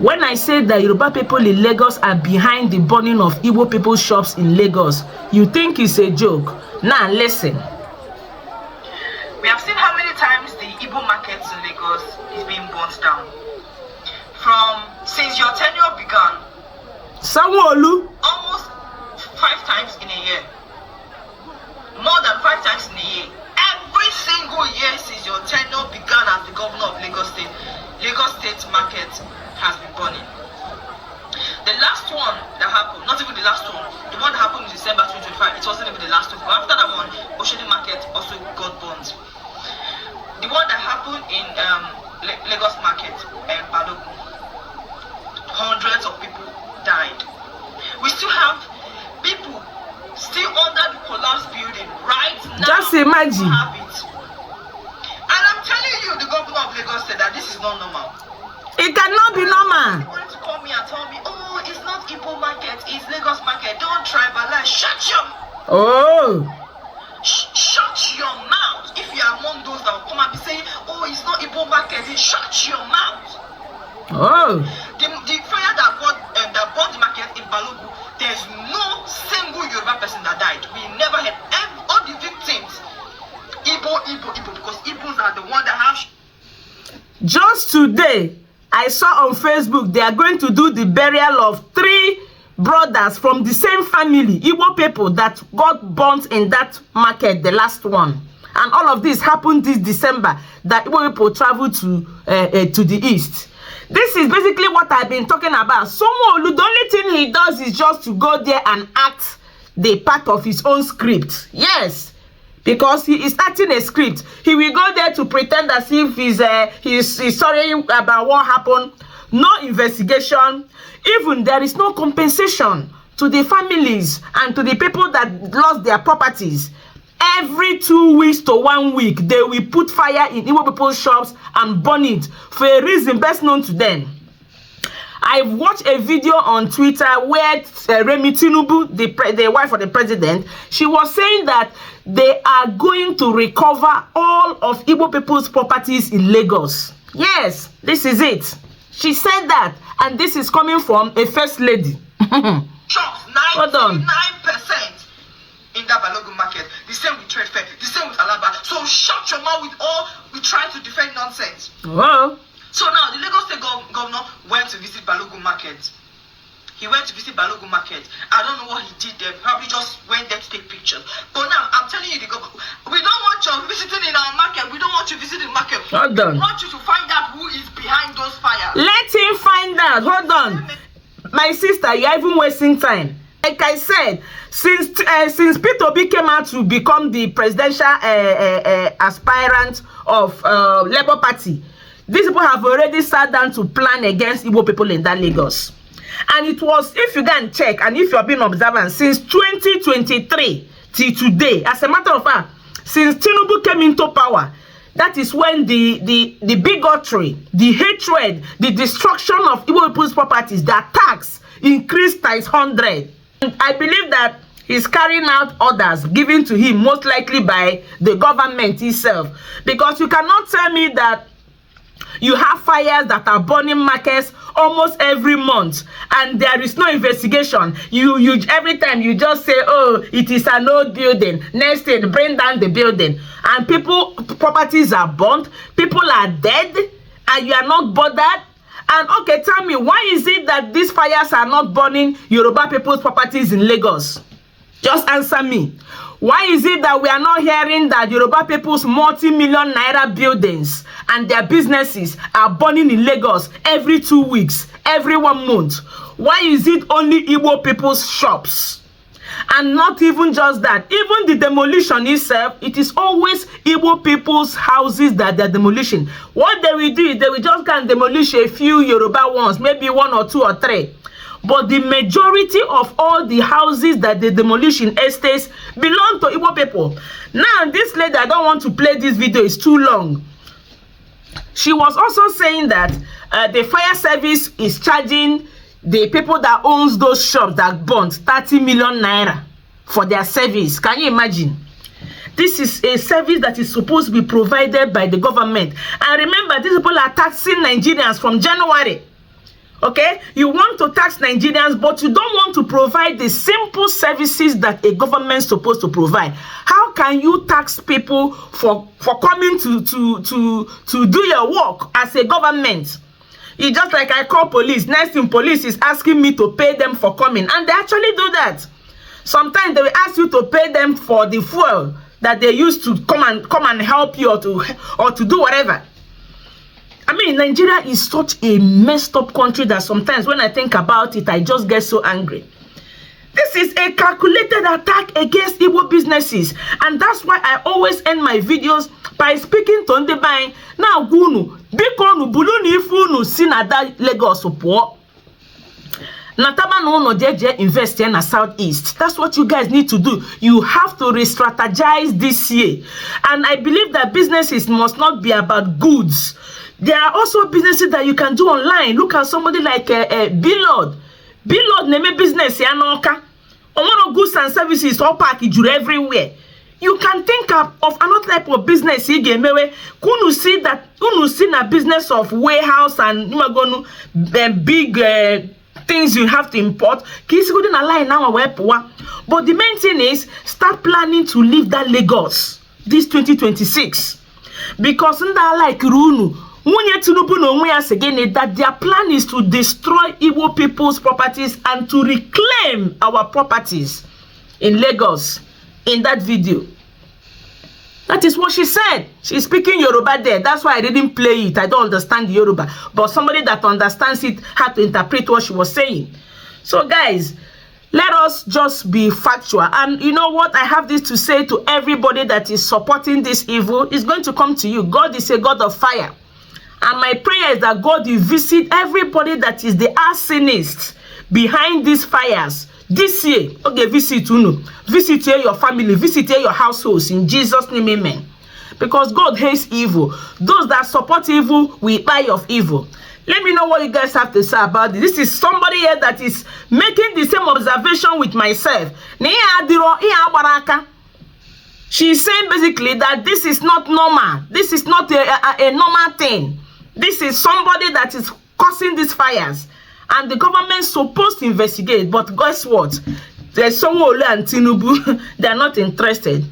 When I say that Yoruba people in Lagos are behind the burning of Igbo people's shops in Lagos, you think it's a joke. Now listen. We have seen how many times the Igbo markets in Lagos is being burnt down. Since your tenure began, Sanwo-Olu, almost 5 times in a year. More than 5 times in a year. Every single year since your tenure began as the governor of Lagos State market has been burning. The last one that happened, not even the last one, the one that happened in December 2025, it wasn't even the last one. But after that one, Oshodi market also got burned. The one that happened in Lagos market, Balogun, hundreds of people died. We still have people still under the collapsed building right now. Just imagine. Have it. And I'm telling you, the governor of Lagos said that this is not normal. It cannot be normal. They wanted to call me and tell me, oh, it's not Igbo market, it's Lagos market. Don't tribalize. Shut your mouth. If you are among those that will come and be saying, oh, it's not Igbo market, then shut your mouth. The fire that burned the market in Balogun, there's no single Yoruba person that died. We never had all the victims. Igbo, because Igbos are the one that have. Just today, I saw on Facebook they are going to do the burial of 3 brothers from the same family, Igbo people that got burnt in that market, the last one. And all of this happened this December, that Igbo people traveled to the east. This is basically what I've been talking about. Sanwo-Olu, the only thing he does is just to go there and act the part of his own script. Yes, because he is acting a script. He will go there to pretend as if he's sorry about what happened. No investigation. Even there is no compensation to the families and to the people that lost their properties. Every 2 weeks to 1 week, they will put fire in Igbo people's shops and burn it for a reason best known to them. I've watched a video on Twitter where Remi Tinubu, the wife of the president, she was saying that they are going to recover all of Igbo people's properties in Lagos. Yes, this is it. She said that, and this is coming from a first lady. Shops, 99%. In that Balogun market, the same with Trade Fair, the same with Alaba. So shut your mouth with trying to defend nonsense. Oh. So now the Lagos State governor went to visit Balogun market. He went to visit Balogun market. I don't know what he did there. Probably just went there to take pictures. But now I'm telling you, the governor, we don't want you visiting in our market. We don't want you visiting the market. Hold on. We want you to find out who is behind those fires. Let him find out. Hold on. My sister, you're even wasting time. Like I said, since Peter Obi came out to become the presidential aspirant of Labour Party, these people have already sat down to plan against Igbo people in that Lagos. And it was, if you go and check, and if you've been observant, since 2023 till today, as a matter of fact, since Tinubu came into power, that is when the bigotry, the hatred, the destruction of Igbo people's properties, the attacks increased times 100. And I believe that he's carrying out orders given to him, most likely by the government itself. Because you cannot tell me that you have fires that are burning markets almost every month and there is no investigation. You every time you just say, oh, it is an old building, next thing, bring down the building, and properties are burnt, people are dead, and you are not bothered. And okay, tell me, why is it that these fires are not burning Yoruba people's properties in Lagos? Just answer me. Why is it that we are not hearing that Yoruba people's multi-million naira buildings and their businesses are burning in Lagos every 2 weeks, every 1 month? Why is it only Igbo people's shops? And not even just that, even the demolition itself, it is always Igbo people's houses that they're demolishing. What they will do is they will just go and demolish a few Yoruba ones, maybe 1 or 2 or 3. But the majority of all the houses that they demolish in estates belong to Igbo people. Now, this lady, I don't want to play this video, it's too long. She was also saying that the fire service is charging the people that owns those shops that burnt 30 million naira for their service. Can you imagine? This is a service that is supposed to be provided by the government. And remember, these people are taxing Nigerians from January Okay, you want to tax Nigerians, but you don't want to provide the simple services that a government is supposed to provide. How can you tax people for coming to do your work as a government? It's just like I call police. Next thing, police is asking me to pay them for coming, and they actually do that. Sometimes they will ask you to pay them for the fuel that they use to come and help you or to do whatever. I mean, Nigeria is such a messed up country that sometimes when I think about it, I just get so angry. This is a calculated attack against Igbo businesses. And that's why I always end my videos by speaking to Ndebai. Now, Gunu, Bikonu, Buluni, Funu, Sinada, Lagos, Opo. Nataba no jeje invest in the southeast. That's what you guys need to do. You have to re-strategize this year. And I believe that businesses must not be about goods. There are also businesses that you can do online. Look at somebody like Billord. Billord name business ya noka. Omono goods and services all packaged everywhere. You can think of another type of business. Kunu see na business of warehouse and big things you have to import. But the main thing is start planning to leave that Lagos this 2026. Because like Runu, that their plan is to destroy Igbo people's properties and to reclaim our properties in Lagos in that video. That is what she said. She's speaking Yoruba there. That's why I didn't play it. I don't understand the Yoruba. But somebody that understands it had to interpret what she was saying. So guys, let us just be factual. And you know what? I have this to say to everybody that is supporting this evil. It's going to come to you. God is a God of fire. And my prayer is that God will visit everybody that is the arsonist behind these fires this year. Okay, visit visit your family, visit your households in Jesus' name, amen. Because God hates evil. Those that support evil will die of evil. Let me know what you guys have to say about this. This is somebody here that is making the same observation with myself. She's saying basically that this is not normal. This is not a normal thing. This is somebody that is causing these fires. And the government is supposed to investigate. But guess what? There's someone and Tinubu, they are not interested.